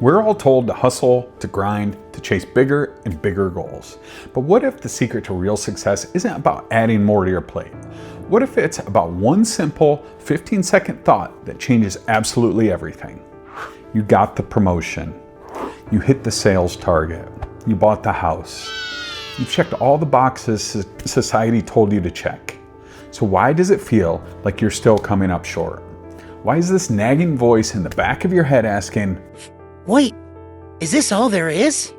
We're all told to hustle, to grind, to chase bigger and bigger goals. But what if the secret to real success isn't about adding more to your plate? What if it's about one simple 15-second thought that changes absolutely everything? You got the promotion. You hit the sales target. You bought the house. You checked all the boxes society told you to check. So why does it feel like you're still coming up short? Why is this nagging voice in the back of your head asking, "Wait, is this all there is?"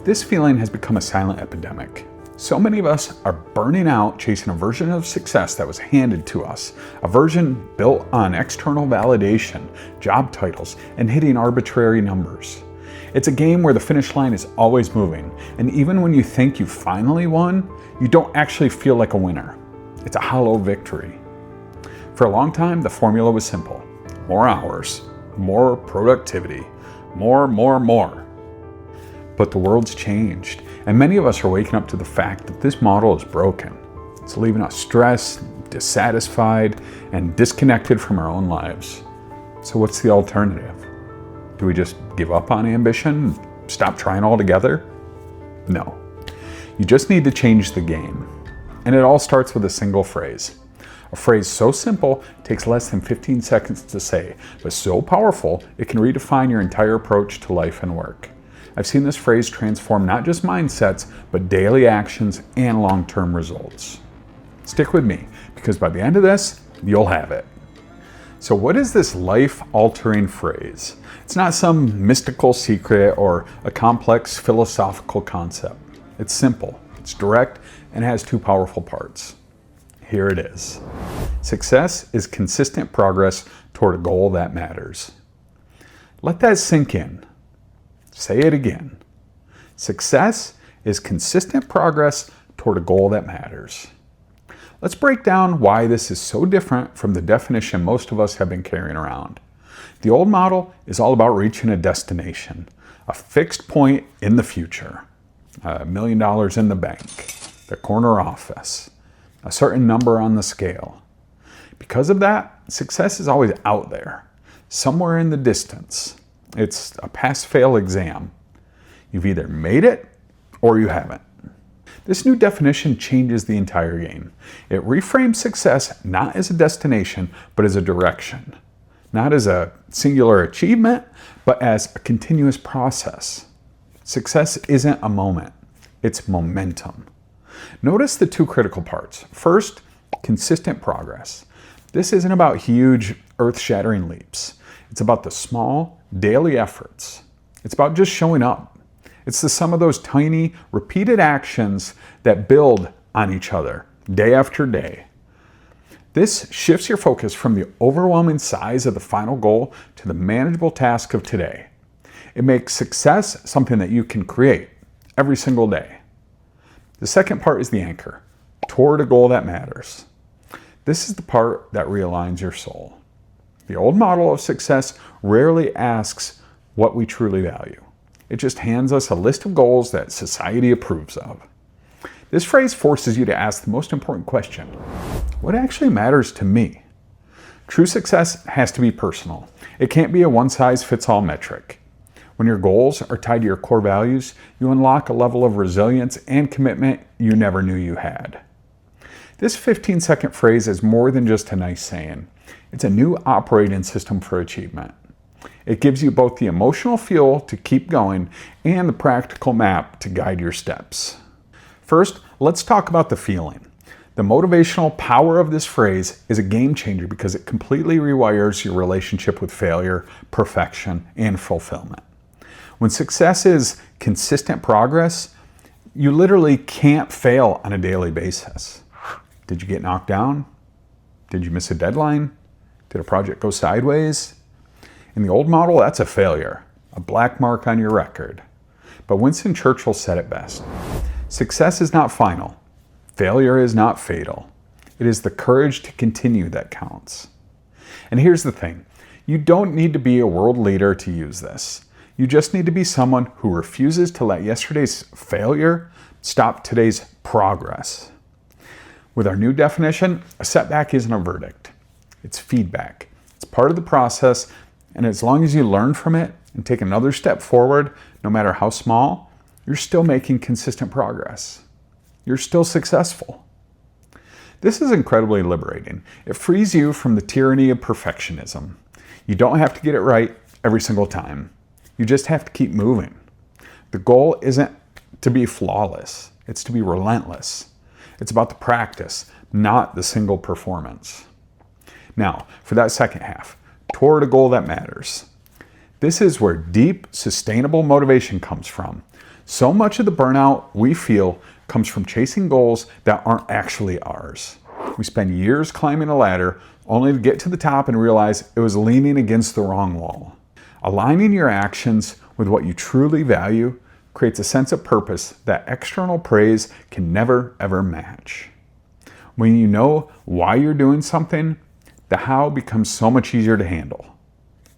This feeling has become a silent epidemic. So many of us are burning out chasing a version of success that was handed to us, a version built on external validation, job titles, and hitting arbitrary numbers. It's a game where the finish line is always moving, and even when you think you finally won, you don't actually feel like a winner. It's a hollow victory. For a long time, the formula was simple. More hours, more productivity, more. But the world's changed, and many of us are waking up to the fact that this model is broken. It's leaving us stressed, dissatisfied, and disconnected from our own lives. So what's the alternative? Do we just give up on ambition? Stop trying altogether? No. You just need to change the game. And it all starts with a single phrase. A phrase so simple it takes less than 15 seconds to say, but so powerful it can redefine your entire approach to life and work. I've seen this phrase transform not just mindsets, but daily actions and long-term results. Stick with me, because by the end of this, you'll have it. So what is this life-altering phrase? It's not some mystical secret or a complex philosophical concept. It's simple, it's direct, and has two powerful parts. Here it is. Success is consistent progress toward a goal that matters. Let that sink in. Say it again. Success is consistent progress toward a goal that matters. Let's break down why this is so different from the definition most of us have been carrying around. The old model is all about reaching a destination, a fixed point in the future, $1 million in the bank, the corner office, a certain number on the scale. Because of that, success is always out there, somewhere in the distance. It's a pass-fail exam. You've either made it or you haven't. This new definition changes the entire game. It reframes success not as a destination, but as a direction. Not as a singular achievement, but as a continuous process. Success isn't a moment, it's momentum. Notice the two critical parts. First, consistent progress. This isn't about huge, earth-shattering leaps. It's about the small, daily efforts. It's about just showing up. It's the sum of those tiny, repeated actions that build on each other, day after day. This shifts your focus from the overwhelming size of the final goal to the manageable task of today. It makes success something that you can create every single day. The second part is the anchor, toward a goal that matters. This is the part that realigns your soul. The old model of success rarely asks what we truly value. It just hands us a list of goals that society approves of. This phrase forces you to ask the most important question: what actually matters to me? True success has to be personal. It can't be a one-size-fits-all metric. When your goals are tied to your core values, you unlock a level of resilience and commitment you never knew you had. This 15-second phrase is more than just a nice saying. It's a new operating system for achievement. It gives you both the emotional fuel to keep going and the practical map to guide your steps. First, let's talk about the feeling. The motivational power of this phrase is a game changer because it completely rewires your relationship with failure, perfection, and fulfillment. When success is consistent progress, you literally can't fail on a daily basis. Did you get knocked down? Did you miss a deadline? Did a project go sideways? In the old model, that's a failure, a black mark on your record. But Winston Churchill said it best. Success is not final. Failure is not fatal. It is the courage to continue that counts. And here's the thing. You don't need to be a world leader to use this. You just need to be someone who refuses to let yesterday's failure stop today's progress. With our new definition, a setback isn't a verdict. It's feedback. It's part of the process, and as long as you learn from it, and take another step forward, no matter how small, you're still making consistent progress. You're still successful. This is incredibly liberating. It frees you from the tyranny of perfectionism. You don't have to get it right every single time. You just have to keep moving. The goal isn't to be flawless. It's to be relentless. It's about the practice, not the single performance. Now, for that second half, toward a goal that matters. This is where deep, sustainable motivation comes from. So much of the burnout we feel comes from chasing goals that aren't actually ours. We spend years climbing a ladder only to get to the top and realize it was leaning against the wrong wall. Aligning your actions with what you truly value creates a sense of purpose that external praise can never, ever match. When you know why you're doing something, the how becomes so much easier to handle.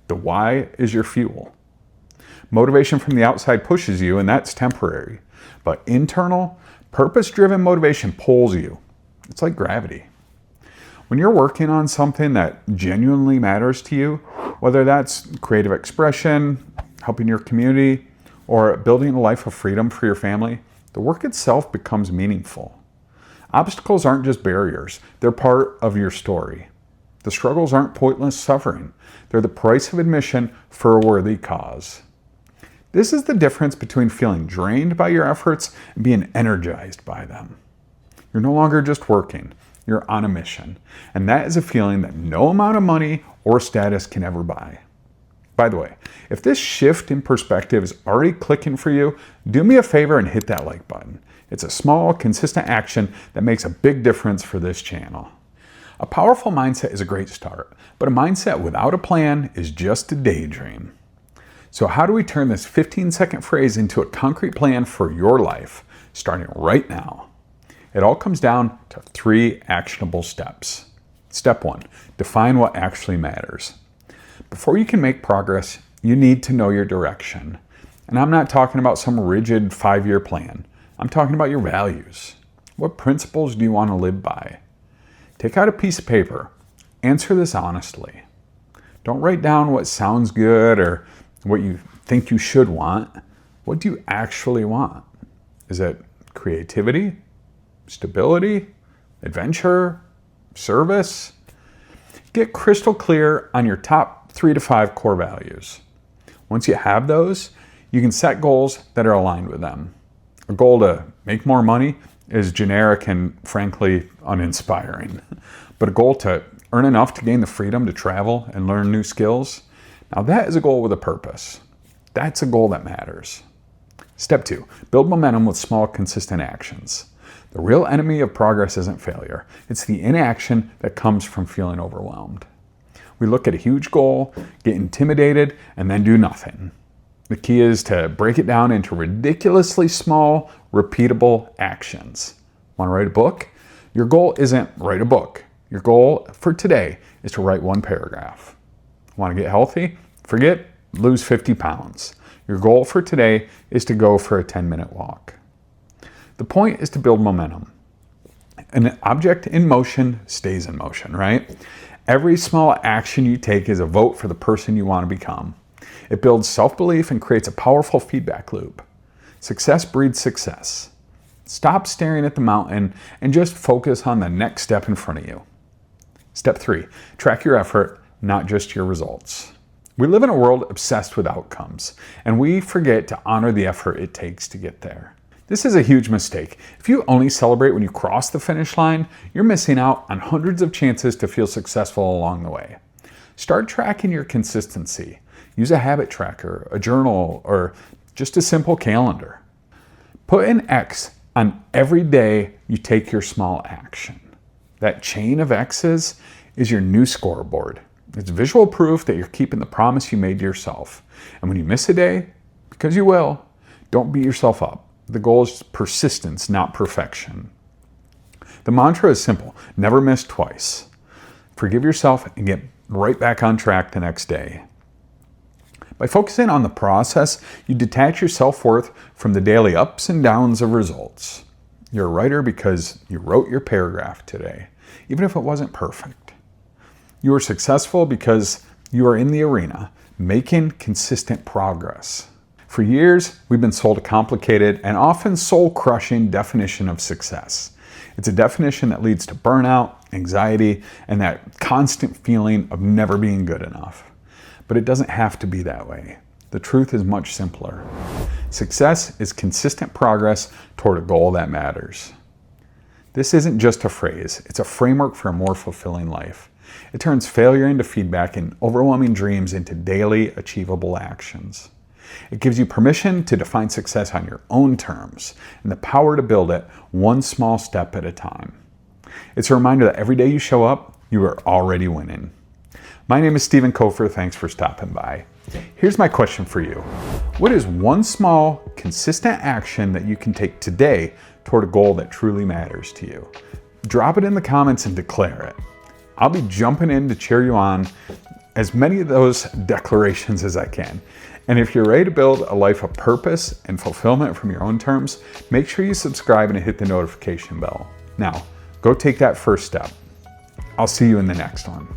The why is your fuel. Motivation from the outside pushes you, and that's temporary. But internal, purpose-driven motivation pulls you. It's like gravity. When you're working on something that genuinely matters to you, whether that's creative expression, helping your community, or building a life of freedom for your family, the work itself becomes meaningful. Obstacles aren't just barriers, they're part of your story. The struggles aren't pointless suffering. They're the price of admission for a worthy cause. This is the difference between feeling drained by your efforts and being energized by them. You're no longer just working, you're on a mission. And that is a feeling that no amount of money or status can ever buy. By the way, if this shift in perspective is already clicking for you, do me a favor and hit that like button. It's a small, consistent action that makes a big difference for this channel. A powerful mindset is a great start, but a mindset without a plan is just a daydream. So how do we turn this 15-second phrase into a concrete plan for your life, starting right now? It all comes down to 3 actionable steps. Step 1, define what actually matters. Before you can make progress, you need to know your direction. And I'm not talking about some rigid 5-year plan. I'm talking about your values. What principles do you want to live by? Take out a piece of paper. Answer this honestly. Don't write down what sounds good or what you think you should want. What do you actually want? Is it creativity, stability, adventure, service? Get crystal clear on your top 3 to 5 core values. Once you have those, you can set goals that are aligned with them. A goal to make more money is generic and frankly uninspiring. But a goal to earn enough to gain the freedom to travel and learn new skills, now that is a goal with a purpose. That's a goal that matters. Step 2, build momentum with small, consistent actions. The real enemy of progress isn't failure. It's the inaction that comes from feeling overwhelmed. We look at a huge goal, get intimidated, and then do nothing. The key is to break it down into ridiculously small, repeatable actions. Want to write a book? Your goal isn't write a book. Your goal for today is to write 1 paragraph. Want to get healthy? Forget lose 50 pounds. Your goal for today is to go for a 10-minute walk. The point is to build momentum. An object in motion stays in motion, right? Every small action you take is a vote for the person you want to become. It builds self-belief and creates a powerful feedback loop. Success breeds success. Stop staring at the mountain and just focus on the next step in front of you. Step 3, track your effort, not just your results. We live in a world obsessed with outcomes, and we forget to honor the effort it takes to get there. This is a huge mistake. If you only celebrate when you cross the finish line, you're missing out on hundreds of chances to feel successful along the way. Start tracking your consistency. Use a habit tracker, a journal, or just a simple calendar. Put an X on every day you take your small action. That chain of X's is your new scoreboard. It's visual proof that you're keeping the promise you made to yourself. And when you miss a day, because you will, don't beat yourself up. The goal is persistence, not perfection. The mantra is simple: never miss twice. Forgive yourself and get right back on track the next day. By focusing on the process, you detach your self-worth from the daily ups and downs of results. You're a writer because you wrote your paragraph today, even if it wasn't perfect. You are successful because you are in the arena, making consistent progress. For years, we've been sold a complicated and often soul-crushing definition of success. It's a definition that leads to burnout, anxiety, and that constant feeling of never being good enough. But it doesn't have to be that way. The truth is much simpler. Success is consistent progress toward a goal that matters. This isn't just a phrase, it's a framework for a more fulfilling life. It turns failure into feedback and overwhelming dreams into daily achievable actions. It gives you permission to define success on your own terms and the power to build it one small step at a time. It's a reminder that every day you show up, you are already winning. My name is Stephen Kofer. Thanks for stopping by. Here's my question for you. What is one small, consistent action that you can take today toward a goal that truly matters to you? Drop it in the comments and declare it. I'll be jumping in to cheer you on as many of those declarations as I can. And if you're ready to build a life of purpose and fulfillment from your own terms, make sure you subscribe and hit the notification bell. Now, go take that first step. I'll see you in the next one.